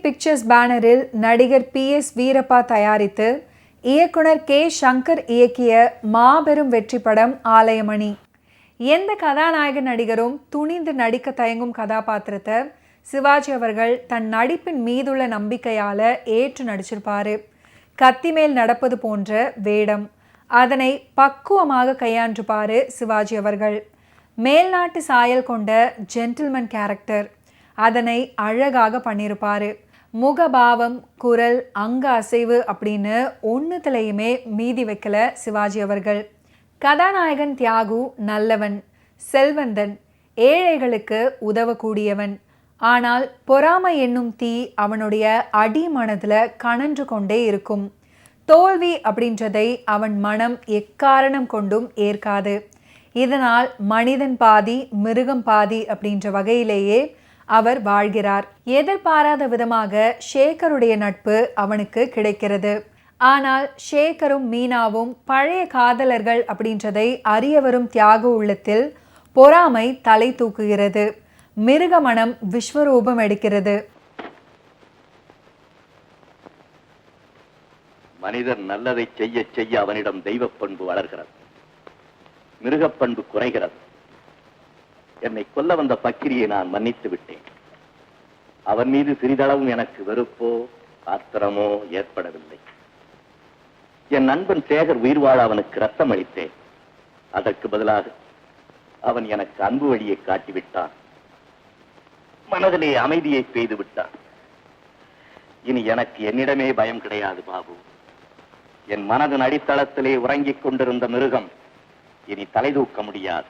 Pictures பேனரில் நடிகர் PS Veerappa தயாரித்து இயக்குனர் K சங்கர் இயக்கிய மாபெரும் வெற்றி படம் ஆலயமணி. எந்த கதாநாயக நடிகரும் துணிந்து நடிக்க தயங்கும் கதாபாத்திரத்தை சிவாஜி அவர்கள் தன் நடிப்பின் மீதுள்ள நம்பிக்கையால ஏற்று நடிச்சிருப்பாரு. கத்தி மேல் நடப்பது போன்ற வேடம், அதனை பக்குவமாக கையாண்டிருப்பாரு சிவாஜி அவர்கள். மேல்நாட்டு சாயல் கொண்ட ஜென்டில்மேன் கேரக்டர், அதனை அழகாக பண்ணியிருப்பாரு. முகபாவம், குரல், அங்க அசைவு அப்படின்னு ஒன்றுத்துலையுமே மீதி வைக்கல சிவாஜி அவர்கள். கதாநாயகன் தியாகு நல்லவன், செல்வந்தன், ஏழைகளுக்கு உதவக்கூடியவன். ஆனால் பொறாமை என்னும் தீ அவனுடைய அடிமனதில் கனன்று கொண்டே இருக்கும். தோல்வி அப்படின்றதை அவன் மனம் எக்காரணம் கொண்டும் ஏற்காது. இதனால் மனிதன் பாதி மிருகம் பாதி அப்படின்ற வகையிலேயே அவர் வாழ்கிறார். எதிர்பாராத விதமாக ஷேகருடைய நட்பு அவனுக்கு கிடைக்கிறது. ஆனால் ஷேகரும் மீனாவும் பழைய காதலர்கள் அப்படின்றதை அறிய வரும் தியாகு உள்ளத்தில் பொறாமை தலை தூக்குகிறது. மிருக மனம் விஸ்வரூபம் எடுக்கிறது. மனிதன் நல்லதை செய்ய செய்ய அவனிடம் தெய்வ பண்பு வளர்கிறது, மிருகப்பண்பு குறைகிறது. என்னை கொல்ல வந்த பக்கிரியை நான் மன்னித்து விட்டேன். அவன் மீது சிறிதளவும் எனக்கு வெறுப்போ ஆத்திரமோ ஏற்படவில்லை. என் நண்பன் சேகர் உயிர் வாழ அவனுக்கு ரத்தம் அளித்தேன். அதற்கு பதிலாக அவன் எனக்கு அன்பு வழியை காட்டிவிட்டான். மனதிலே அமைதியை பெய்து விட்டான். இனி எனக்கு என்னிடமே பயம் கிடையாது பாபு. என் மனதின் அடித்தளத்திலே உறங்கிக் கொண்டிருந்த மிருகம் இனி தலை தூக்க முடியாது.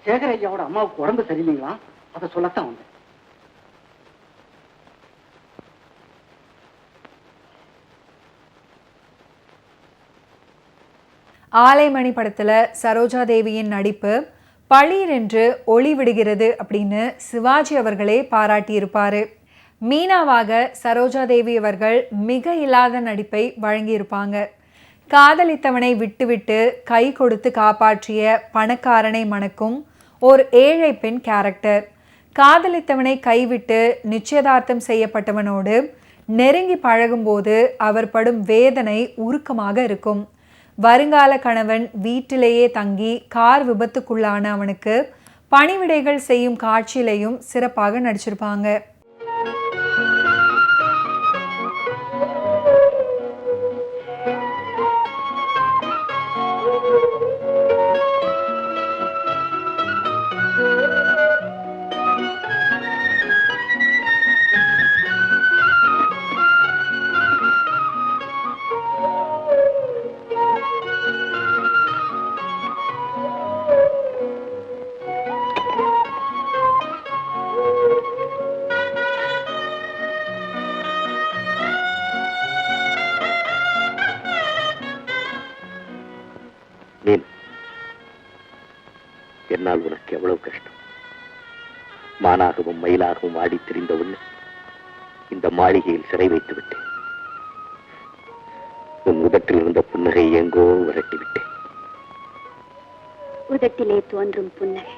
சேகர் ஐயாவோட அம்மாவுக்கு உடம்பு சரியில்லைங்களா? அதை சொல்லத்தான் வந்தேன். ஆலைமணி படத்துல சரோஜா தேவியின் நடிப்பு பளீர் என்று ஒளி விடுகிறது அப்படின்னு சிவாஜி அவர்களே பாராட்டியிருப்பாரு. மீனாவாக சரோஜா தேவி அவர்கள் மிக இல்லாத நடிப்பை வழங்கியிருப்பாங்க. காதலித்தவனை விட்டுவிட்டு கை கொடுத்து காப்பாற்றிய பணக்காரனை மணக்கும் ஒரு ஏழை பெண் கேரக்டர். காதலித்தவனை கைவிட்டு நிச்சயதார்த்தம் செய்யப்பட்டவனோடு நெருங்கி பழகும்போது அவர் படும் வேதனை உருக்கமாக இருக்கும். வருங்கால கணவன் வீட்டிலேயே தங்கி கார் விபத்துக்குள்ளான அவனுக்கு பணிவிடைகள் செய்யும் காட்சியிலையும் சிறப்பாக நடிச்சிருப்பாங்க. என்னால் உனக்கு எவ்வளவு கஷ்டம். மானாகவும் மயிலாகவும் ஆடி திரிந்த உன்னை இந்த மாளிகையில் சிறை வைத்து விட்டேன். உன் உதட்டில் இருந்த புன்னகை எங்கோ விரட்டிவிட்டேன். உதட்டிலே தோன்றும் புன்னகை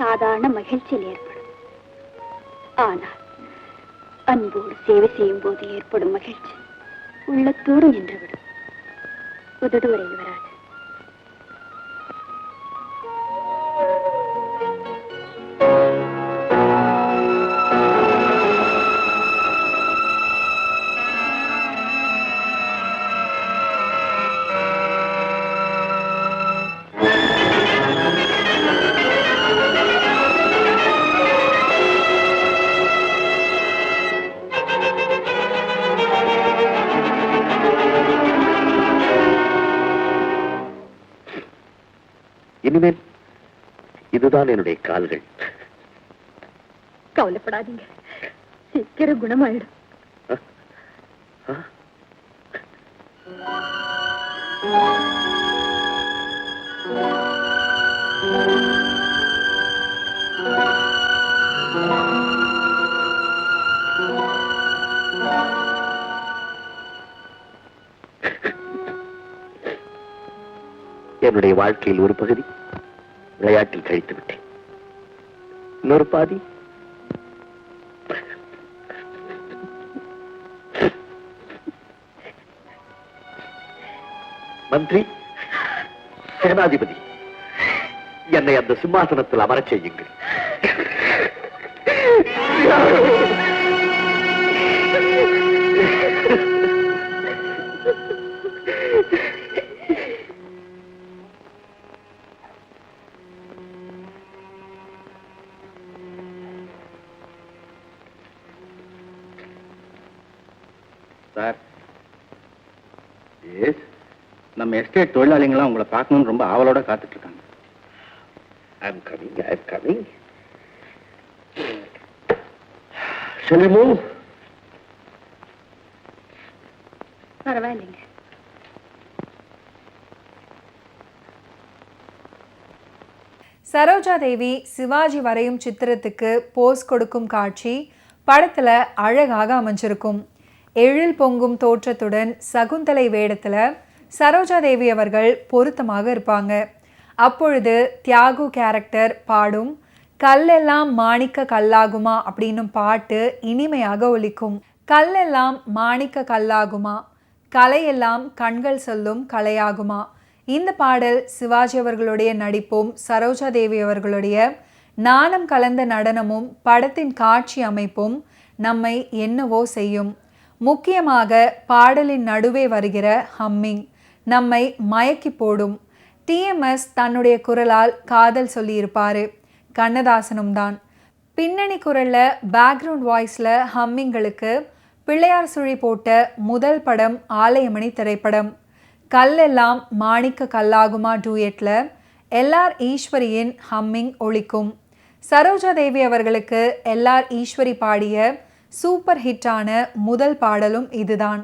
சாதாரண மகிழ்ச்சியில் ஏற்படும். ஆனால் அன்போடு சேவை செய்யும் போது ஏற்படும் மகிழ்ச்சி உள்ளத்தோடு நின்றுவிடும், உதடு வரையில் வராது. இனிமேல் இதுதான் என்னுடைய கால்கள். கவலைப்படாதீங்க, சீக்கிரம் குணமாயிடும். என்னுடைய வாழ்க்கையில் ஒரு பகுதி விளையாட்டில் கழித்து விட்டேன், இன்னொரு பாதி மந்திரி, சேனாதிபதி, என்னை அந்த சிம்மாசனத்தில் அமரச் செய்யுங்கள். சார், நம்ம எஸ்டேட் தொழிலாளிகளாம் உங்களை பார்க்கணும்னு ரொம்ப ஆவலோட காத்துட்டு இருக்காங்க. I'm coming. Shall we move? பரவாயில்லைங்க. சரோஜா தேவி சிவாஜி வரையும் சித்திரத்துக்கு போஸ் கொடுக்கும் காட்சி படத்துல அழகாக அமைஞ்சிருக்கும். எழில் பொங்கும் தோற்றத்துடன் சகுந்தலை வேடத்துல சரோஜா தேவி அவர்கள் பொருத்தமாக இருப்பாங்க. அப்பொழுது தியாகு கேரக்டர் பாடும் கல்லெல்லாம் மாணிக்க கல்லாகுமா அப்படின்னும் பாட்டு இனிமையாக ஒலிக்கும். கல்லெல்லாம் மாணிக்க கல்லாகுமா, கலையெல்லாம் கண்கள் சொல்லும் கலையாகுமா. இந்த பாடல் சிவாஜி அவர்களுடைய நடிப்பும் சரோஜா தேவி அவர்களுடைய நாணம் கலந்த நடனமும் படத்தின் காட்சி அமைப்பும் நம்மை என்னவோ செய்யும். முக்கியமாக பாடலின் நடுவே வருகிற ஹம்மிங் நம்மை மயக்கி போடும். டிஎம்எஸ் தன்னுடைய குரலால் காதல் சொல்லியிருப்பாரு, கண்ணதாசனும் தான். பின்னணி குரல்ல பேக்ரவுண்ட் வாய்ஸ்ல ஹம்மிங்களுக்கு பிள்ளையார் சுழி போட்ட முதல் படம் ஆலயமணி திரைப்படம். கல்லெல்லாம் மாணிக்க கல்லாகுமா டூயட்ல எல்ஆர் ஈஸ்வரியின் ஹம்மிங் ஒலிக்கும். சரோஜா தேவி அவர்களுக்கு எல்ஆர் ஈஸ்வரி பாடிய சூப்பர் ஹிட்டான முதல் பாடலும் இதுதான்.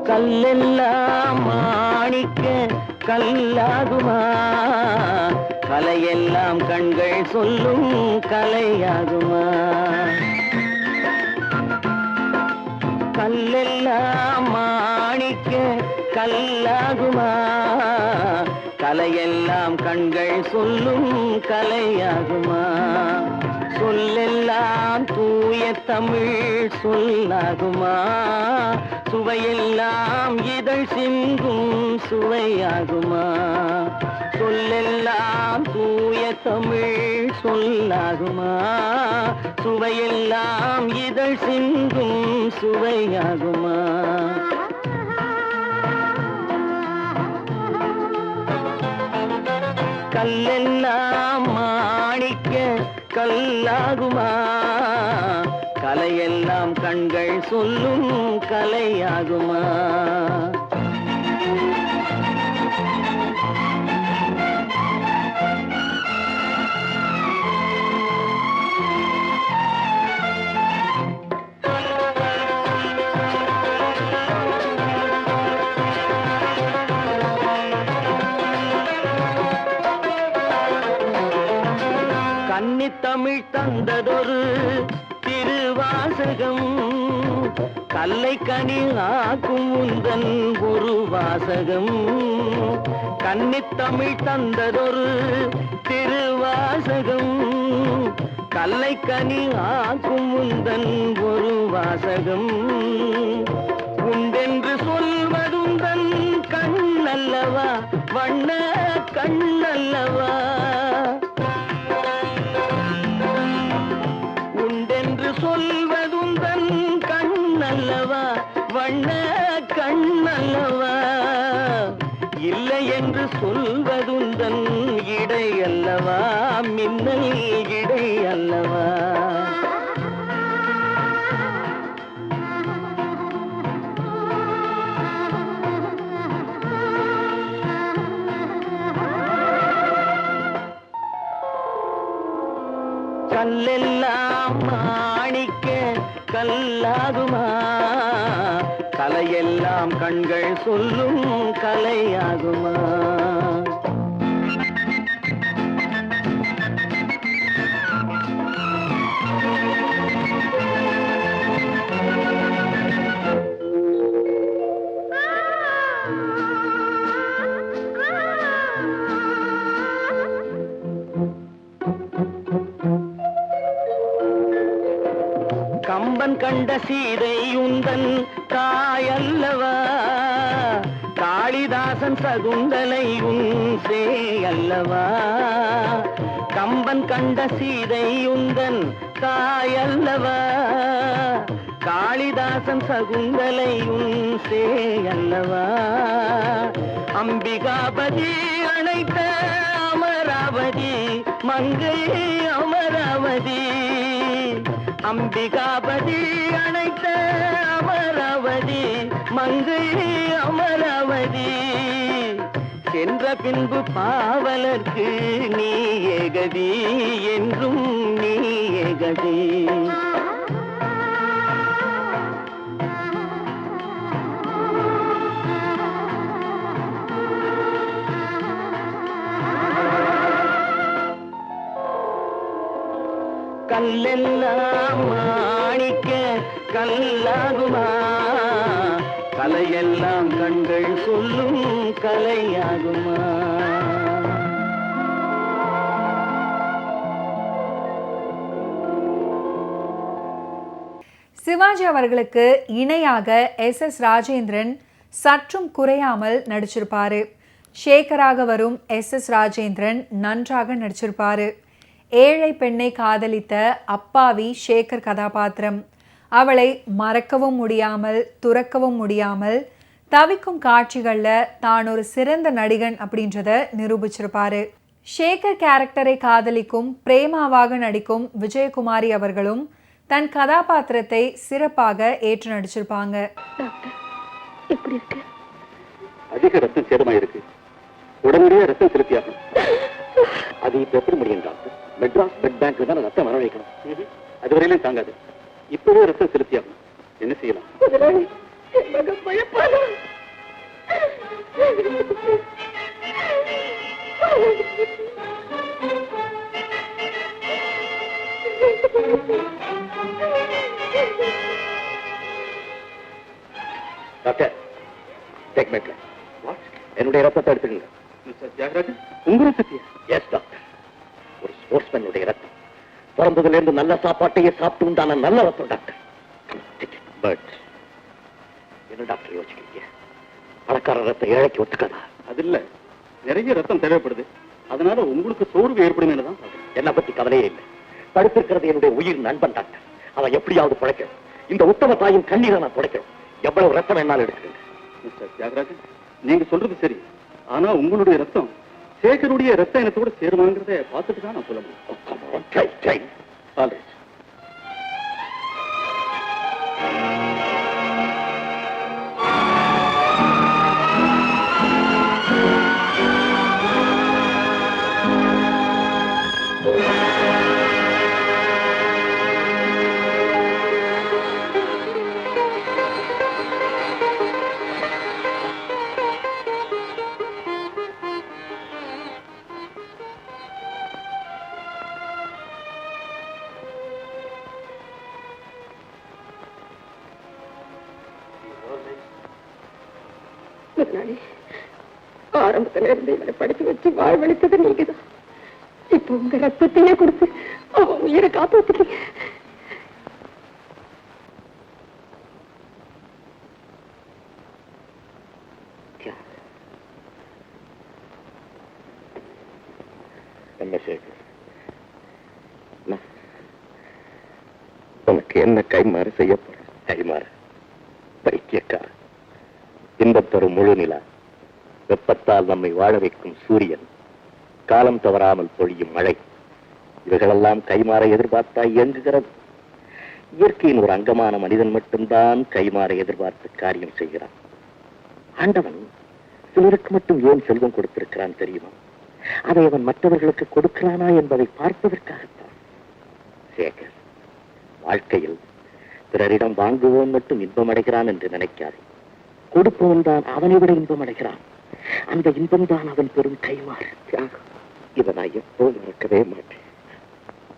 கல்லெல்லாம் மாணிக்க கல்லாகுமா, கலையெல்லாம் கண்கள் சொல்லும் கலையாகுமா. கல்லெல்லாம் மாணிக்க கல்லாகுமா, கலையெல்லாம் கண்கள் சொல்லும் கலையாகுமா. சொல்லெல்லாம் தூய தமிழ் சொல்லாகுமா, சுவையெல்லாம் இதழ் சிந்தும் சுவையாகுமா. சொல்லெல்லாம் தூய தமிழ் சொல்லாகுமா, சுவையெல்லாம் இதழ் சிந்தும் சுவையாகுமா. கல்லெல்லாம் மாணிக்க கல்லாகுமா, கலையெல்லாம் கண்கள் சொல்லும் கலையாகுமா? கன்னித்தமிழ் தந்ததொரு திருவாசகம், கல்லை கனி ஆக்கும் உந்தன் ஒரு வாசகம். கன்னித்தமிழ் தந்ததொரு திருவாசகம், கல்லை கனி ஆக்கும் உந்தன் ஒரு வாசகம். உண்டென்று சொல்வதுந்தன் கண்ணல்லவா, வண்ண கண்ணல்லவா. சொல்வதுந்தன் கண்ணல்லவா, வண்ண கண்ணல்லவா. இல்லை என்று சொல்வதுந்தன் இடை அல்லவா, மின்னல் இடை அல்லவா. கல்லெல்லாம் மாணிக்க கல்லாகுமா, கலையெல்லாம் கண்கள் சொல்லும் கலையாகுமா. கம்பன் கண்ட சீதை உந்தன் தாயல்லவா, காளிதாசன் சகுந்தலை உன் சேயல்லவா. கம்பன் கண்ட சீதை உந்தன் தாயல்லவா, காளிதாசன் சகுந்தலை உன் சேயல்லவா. அம்பிகாபதி அணைத்த அமராவதி மங்கை அமராவதி. அம்பிகாபதி அணைத்த அமராவதி மங்கை அமராவதி. சென்ற பின்பு பாவலர்க்கு நீ ஏகதி, என்றும் நீ ஏகதி. கல்லெல்லாம் மாணிக்க கல்லாகுமா, கலையெல்லாம் கண்கள் சொல்லும் கலையாகுமா. சிவாஜி அவர்களுக்கு இணையாக SS ராஜேந்திரன் சற்றும் குறையாமல் நடிச்சிருப்பாரு. சேகராக வரும் SS ராஜேந்திரன் நன்றாக நடிச்சிருப்பாரு. ஏழை பெண்ணை காதலித்த அப்பாவி சேகர் கதாபாத்திரம். அவளை மறக்கவும் முடியாமல் துறக்கவும் முடியாமல் தவிக்கும் காட்சிகளில் தான் ஒரு சிறந்த நடிகன் அப்படின்றத நிரூபிச்சிருப்பாரு. சேகர் கேரக்டரை காதலிக்கும் பிரேமாவாக நடிக்கும் விஜயகுமாரி அவர்களும் தன் கதாபாத்திரத்தை சிறப்பாக ஏற்று நடிச்சிருப்பாங்க. அதிக ரத்தம் சேதமாயிருக்கு, உடனடியாக ரத்தம் செலுத்தியாகும். அது இப்ப எப்படி முடியும் டாக்டர்? மெட்ராஸ் பிளட் பேங்க்ல தான் ரத்தம் வரவழைக்கணும். அதுவரையிலும் தாங்காது. இப்பவே ரத்தம் செலுத்தியாகும். என்ன செய்யலாம்? Doctor, take my blood. என்னுடைய ரத்தத்தை எடுத்துக்கங்க. மிஸ்டர் தியாகராஜன், உங்க ரத்தத்தையா? Yes doctor. ஒரு ஸ்போர்ட்ஸ்மேனுடைய ரத்தம். பிறந்ததுல இருந்து நல்ல சாப்பாட்டையே சாப்பிட்டு உண்டான நல்ல ரத்தம் டாக்டர். பட் என்ன டாக்டர் யோசிக்கிறீங்க? பணக்கார ரத்தம் ஏழைக்கு ஒத்துக்காதா? அது இல்ல, நிறைய ரத்தம் தேவைப்படுது. அதனால உங்களுக்கு சோர்வு ஏற்படும். என்னை பத்தி கவலையே இல்லை. படுத்திருக்கிறது என்னுடைய உயிர் நண்பன் டாக்டர். அவன் எப்படியாவது பிழைக்கணும். இந்த உத்தம தாயின் கண்ணீரை நான் துடைக்கணும். எவ்வளவு ரத்தம் என்னால் எடுத்துக்கங்க. மிஸ்டர் தியாகராஜன், நீங்க சொல்றது சரி. ஆனா உங்களுடைய ரத்தம் சேகருடைய ரத்த இனத்தோட சேருவாங்கிறத பார்த்துட்டு தான் நான் சொல்ல முடியும். முதலாளி, ஆரம்பத்துல இருந்து இவனை படிக்க வச்சு வாழ்வழித்தது நீங்கதான். இப்ப உங்க ரத்தத்தையே கொடுத்து அவன் உயிரை காப்பாத்துறீங்க. உனக்கு என்ன கைமாறு செய்ய போற? கைமாறு பைத்தியக்கார. இன்பத் தரும் முழு நிலா, வெப்பத்தால் நம்மை வாழ வைக்கும் சூரியன், காலம் தவறாமல் பொழியும் மழை, இவைகளெல்லாம் கைமாற எதிர்பார்த்தா இயங்குகிறது. இயற்கையின் ஒரு அங்கமான மனிதன் மட்டும்தான் கைமாற எதிர்பார்த்து காரியம் செய்கிறான். ஆண்டவன் சிலருக்கு மட்டும் ஏன் செல்வம் கொடுத்திருக்கிறான் தெரியுமா? அதை அவன் மற்றவர்களுக்கு கொடுக்கிறானா என்பதை பார்ப்பதற்காகத்தான். சேகர், வாழ்க்கையில் பிறரிடம் வாங்குவோன் மட்டும் இன்பம் அடைகிறான் என்று நினைக்காதே. கொடுப்பவன் தான் அவனை விட இன்பம் அடைகிறான். அந்த இன்பம் தான் அவன் பெரும் கைமாறு. இதை நான் எப்போதும் மறக்கவே மாட்டேன்.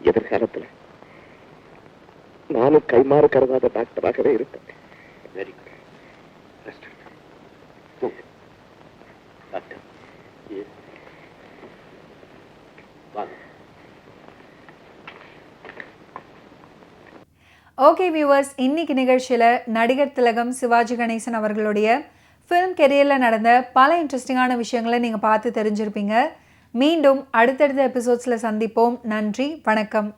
எதிர்காலத்தில் நானும் கைமாறு கருதாத டாக்டராகவே இருப்பேன். Very good doctor. Okay viewers, இன்னைக்கு நிகழ்ச்சியில் நடிகர் திலகம் சிவாஜி கணேசன் அவர்களுடைய ஃபிலிம் கெரியரில் நடந்த பல இன்ட்ரெஸ்டிங்கான விஷயங்களை நீங்கள் பார்த்து தெரிஞ்சிருப்பீங்க. மீண்டும் அடுத்தடுத்த எபிசோட்ஸில் சந்திப்போம். நன்றி, வணக்கம்.